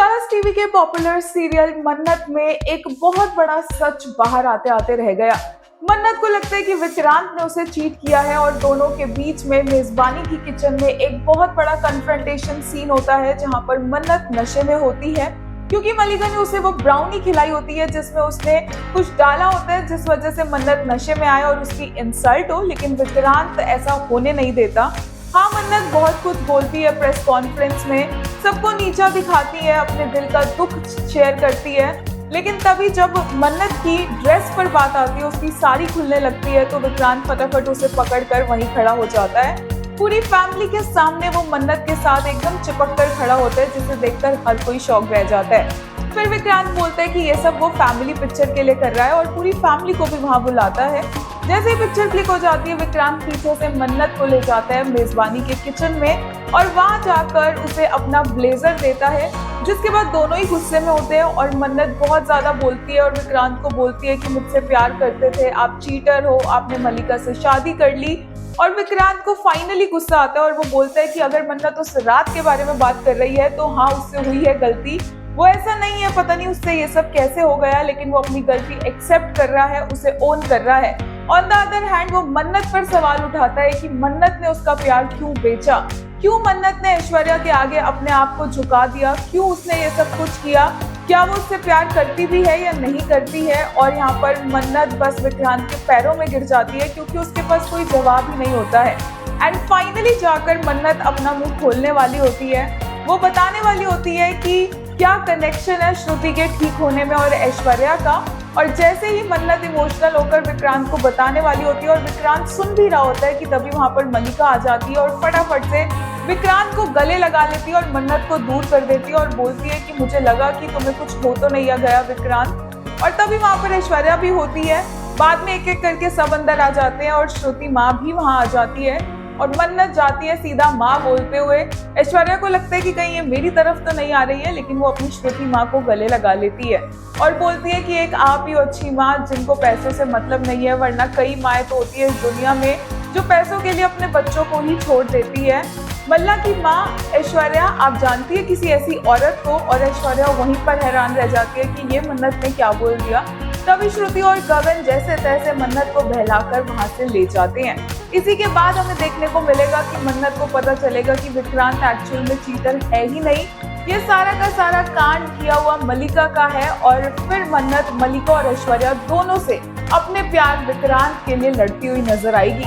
Stars TV के popular serial मन्नत में एक बहुत बड़ा सच बाहर आते आते रह गया। मन्नत को लगता है कि विक्रांत ने उसे चीट किया है और दोनों के बीच में मेजबानी की किचन में एक बहुत बड़ा कन्फ्रंटेशन सीन होता है, जहां पर मन्नत नशे में होती है क्योंकि मलिका ने उसे वो ब्राउनी खिलाई होती है जिसमें उसने कुछ डाला होता है, जिस वजह से मन्नत नशे में आए और उसकी इंसल्ट हो। लेकिन विक्रांत ऐसा होने नहीं देता। हाँ, मन्नत बहुत कुछ बोलती है प्रेस कॉन्फ्रेंस में, सबको नीचा दिखाती है, अपने दिल का दुख शेयर करती है, लेकिन तभी जब मन्नत की ड्रेस पर बात आती है, उसकी साड़ी खुलने लगती है, तो विक्रांत फटाफट उसे पकड़कर वहीं खड़ा हो जाता है। पूरी फैमिली के सामने वो मन्नत के साथ एकदम चिपक कर खड़ा होता है, जिसे देखकर हर कोई शॉक रह जाता है। फिर विक्रांत बोलता है कि ये सब वो फैमिली पिक्चर के लिए कर रहा है और पूरी फैमिली को भी वहाँ बुलाता है। जैसे ही पिक्चर क्लिक हो जाती है, विक्रांत पीछे से मन्नत को ले जाता है मेजबानी के किचन में और वहां जाकर उसे अपना ब्लेजर देता है, जिसके बाद दोनों ही गुस्से में होते हैं और मन्नत बहुत ज्यादा बोलती है और विक्रांत को बोलती है कि मुझसे प्यार करते थे, आप चीटर हो, आपने मलिका से शादी कर ली। और विक्रांत को फाइनली गुस्सा आता है और वो बोलता है कि अगर मन्नत उस रात के बारे में बात कर रही है तो हाँ, उससे हुई है गलती, वो ऐसा नहीं है, पता नहीं उससे ये सब कैसे हो गया, लेकिन वो अपनी गलती एक्सेप्ट कर रहा है, उसे ओन कर रहा है। ऑन द अदर हैंड वो मन्नत पर सवाल उठाता है कि मन्नत ने उसका प्यार क्यों बेचा, क्यों मन्नत ने ऐश्वर्या के आगे अपने आप को झुका दिया, क्यों उसने ये सब कुछ किया, क्या वो उससे प्यार करती भी है या नहीं करती है। और यहाँ पर मन्नत बस विक्रांत के पैरों में गिर जाती है क्योंकि उसके पास कोई जवाब ही नहीं होता है। एंड फाइनली जाकर मन्नत अपना मुंह खोलने वाली होती है, वो बताने वाली होती है कि क्या कनेक्शन है श्रुति के ठीक होने में और ऐश्वर्या का। और जैसे ही मन्नत इमोशनल होकर विक्रांत को बताने वाली होती है और विक्रांत सुन भी रहा होता है कि तभी वहां पर मलिका आ जाती है और फटाफट से विक्रांत को गले लगा लेती है और मन्नत को दूर कर देती है और बोलती है कि मुझे लगा कि तुम्हें कुछ हो तो नहीं गया विक्रांत। और तभी वहां पर ऐश्वर्या भी होती है। बाद में एक एक करके सब अंदर आ जाते हैं और श्रुति माँ भी वहां आ जाती है और मन्नत जाती है सीधा माँ बोलते हुए। ऐश्वर्या को लगता है कि कहीं ये मेरी तरफ तो नहीं आ रही है, लेकिन वो अपनी श्रुति माँ को गले लगा लेती है और बोलती है कि एक आप ही अच्छी माँ जिनको पैसों से मतलब नहीं है, वरना कई माएँ तो होती है इस दुनिया में जो पैसों के लिए अपने बच्चों को ही छोड़ देती है। मल्ला की माँ ऐश्वर्या आप जानती है किसी ऐसी औरत को, और ऐश्वर्या वहीं पर हैरान रह जाती है कि ये मन्नत ने क्या बोल दिया। तभी श्रुति और गगन जैसे तैसे मन्नत को बहलाकर वहां से ले जाते हैं। इसी के बाद हमें देखने को मिलेगा कि मन्नत को पता चलेगा कि विक्रांत एक्चुअल में चीटर है ही नहीं, ये सारा का सारा कांड किया हुआ मलिका का है। और फिर मन्नत मलिका और ऐश्वर्या दोनों से अपने प्यार विक्रांत के लिए लड़ती हुई नजर आएगी।